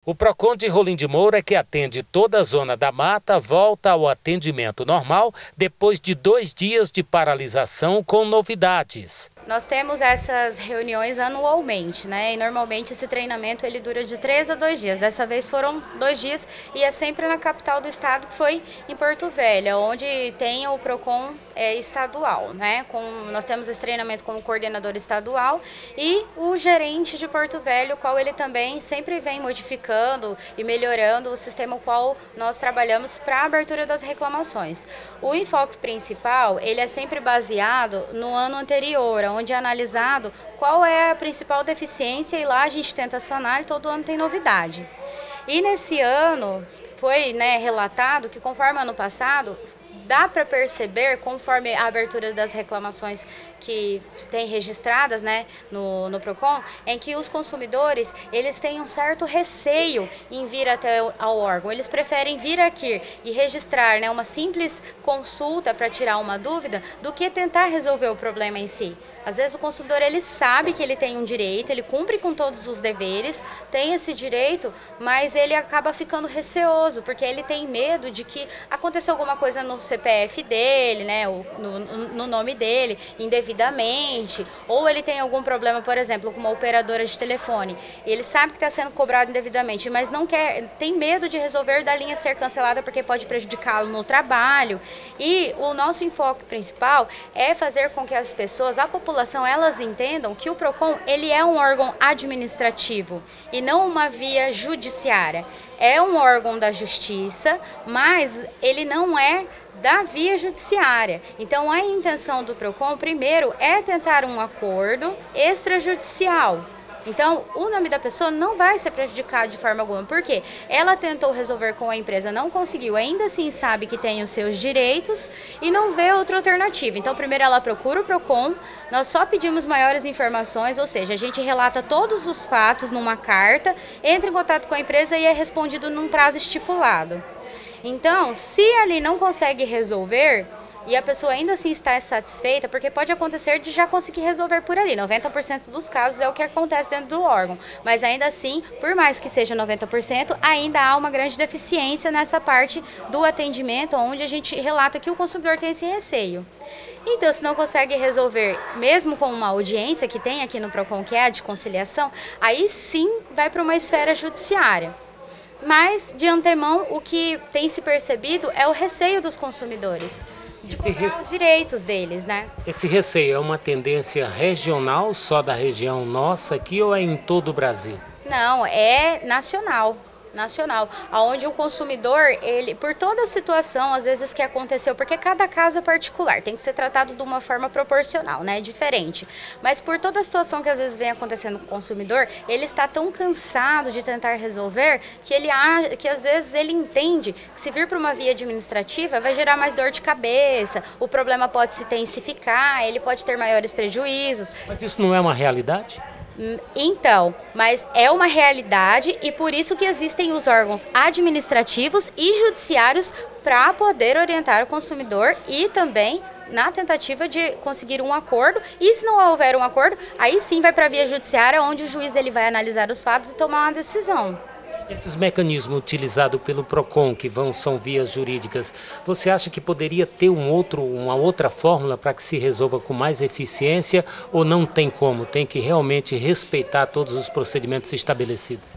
O Procon de Rolim de Moura, que atende toda a Zona da Mata, volta ao atendimento normal depois de 2 dias de paralisação com novidades. Nós temos essas reuniões anualmente, né? E normalmente esse treinamento ele dura de 3 a 2 dias. Dessa vez foram 2 dias e é sempre na capital do estado, que foi em Porto Velho, onde tem o Procon estadual, né? Nós temos esse treinamento com o coordenador estadual e o gerente de Porto Velho, o qual ele também sempre vem modificando e melhorando o sistema o qual nós trabalhamos para a abertura das reclamações. O enfoque principal ele é sempre baseado no ano anterior, onde é analisado qual é a principal deficiência e lá a gente tenta sanar e todo ano tem novidade. E nesse ano foi relatado que conforme ano passado, dá para perceber, conforme a abertura das reclamações que tem registradas no Procon, em que os consumidores eles têm um certo receio em vir até ao órgão. Eles preferem vir aqui e registrar uma simples consulta para tirar uma dúvida do que tentar resolver o problema em si. Às vezes o consumidor ele sabe que ele tem um direito, ele cumpre com todos os deveres, tem esse direito, mas ele acaba ficando receoso, porque ele tem medo de que aconteceu alguma coisa no CPF dele, no nome dele, indevidamente, ou ele tem algum problema, por exemplo, com uma operadora de telefone. Ele sabe que está sendo cobrado indevidamente, mas não quer, tem medo de resolver da linha ser cancelada porque pode prejudicá-lo no trabalho. E o nosso enfoque principal é fazer com que as pessoas, a população, elas entendam que o Procon ele é um órgão administrativo e não uma via judiciária. É um órgão da justiça, mas ele não é da via judiciária. Então a intenção do Procon, primeiro, é tentar um acordo extrajudicial. Então, o nome da pessoa não vai ser prejudicado de forma alguma, porque ela tentou resolver com a empresa, não conseguiu, ainda assim sabe que tem os seus direitos e não vê outra alternativa. Então, primeiro ela procura o Procon, nós só pedimos maiores informações, ou seja, a gente relata todos os fatos numa carta, entra em contato com a empresa e é respondido num prazo estipulado. Então, se ali não consegue resolver, e a pessoa ainda assim está satisfeita, porque pode acontecer de já conseguir resolver por ali. 90% dos casos é o que acontece dentro do órgão. Mas ainda assim, por mais que seja 90%, ainda há uma grande deficiência nessa parte do atendimento, onde a gente relata que o consumidor tem esse receio. Então, se não consegue resolver, mesmo com uma audiência que tem aqui no Procon, que é a de conciliação, aí sim vai para uma esfera judiciária. Mas, de antemão, o que tem se percebido é o receio dos consumidores de cobrar os direitos deles, Esse receio é uma tendência regional, só da região nossa aqui, ou é em todo o Brasil? Não, é nacional, onde o consumidor, ele, por toda a situação, às vezes que aconteceu, porque cada caso é particular, tem que ser tratado de uma forma proporcional, diferente. Mas por toda a situação que às vezes vem acontecendo com o consumidor, ele está tão cansado de tentar resolver que às vezes ele entende que se vir para uma via administrativa vai gerar mais dor de cabeça, o problema pode se intensificar, ele pode ter maiores prejuízos. Mas isso não é uma realidade? Então, mas é uma realidade e por isso que existem os órgãos administrativos e judiciários para poder orientar o consumidor e também na tentativa de conseguir um acordo. E se não houver um acordo, aí sim vai para a via judiciária, onde o juiz ele vai analisar os fatos e tomar uma decisão. Esses mecanismos utilizados pelo Procon, que são vias jurídicas, você acha que poderia ter uma outra fórmula para que se resolva com mais eficiência ou não tem como? Tem que realmente respeitar todos os procedimentos estabelecidos?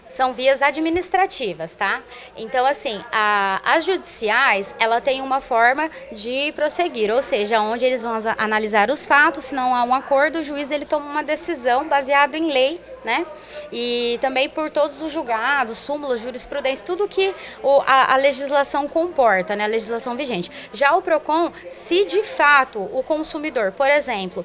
São vias administrativas, tá? Então, assim, as judiciais, ela tem uma forma de prosseguir, ou seja, onde eles vão analisar os fatos, se não há um acordo, o juiz ele toma uma decisão baseada em lei, E também por todos os julgados, súmulas, jurisprudência, tudo que a legislação comporta, a legislação vigente. Já o Procon, se de fato o consumidor, por exemplo,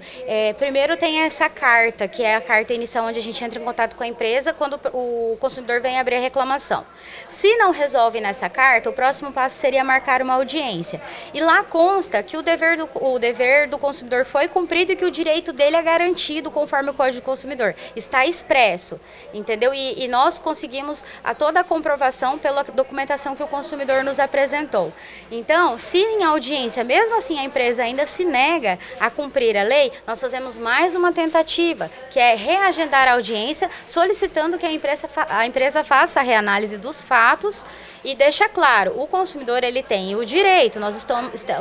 primeiro tem essa carta, que é a carta inicial onde a gente entra em contato com a empresa quando o consumidor vem abrir a reclamação. Se não resolve nessa carta, o próximo passo seria marcar uma audiência. E lá consta que o dever do consumidor foi cumprido e que o direito dele é garantido conforme o Código do Consumidor. Está escrito expresso, entendeu? E nós conseguimos toda a comprovação pela documentação que o consumidor nos apresentou. Então, se em audiência, mesmo assim a empresa ainda se nega a cumprir a lei, nós fazemos mais uma tentativa, que é reagendar a audiência, solicitando que a empresa faça a reanálise dos fatos e deixa claro, o consumidor ele tem o direito,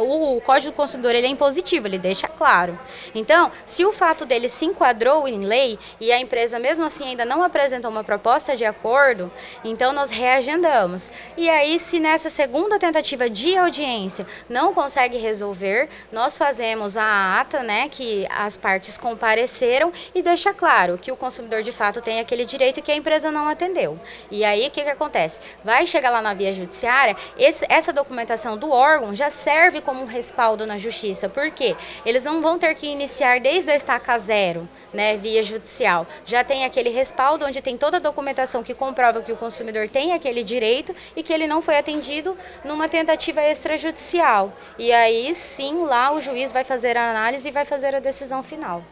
o Código do Consumidor ele é impositivo, ele deixa claro. Então, se o fato dele se enquadrou em lei e a empresa mesmo assim ainda não apresentou uma proposta de acordo, então nós reagendamos. E aí, se nessa segunda tentativa de audiência não consegue resolver, nós fazemos a ata, né, que as partes compareceram e deixa claro que o consumidor de fato tem aquele direito e que a empresa não atendeu. E aí, o que acontece? Vai chegar lá na via judiciária, essa documentação do órgão já serve como um respaldo na justiça. Por quê? Eles não vão ter que iniciar desde a estaca zero, né, via judicial. Já tem aquele respaldo onde tem toda a documentação que comprova que o consumidor tem aquele direito e que ele não foi atendido numa tentativa extrajudicial. E aí sim, lá o juiz vai fazer a análise e vai fazer a decisão final.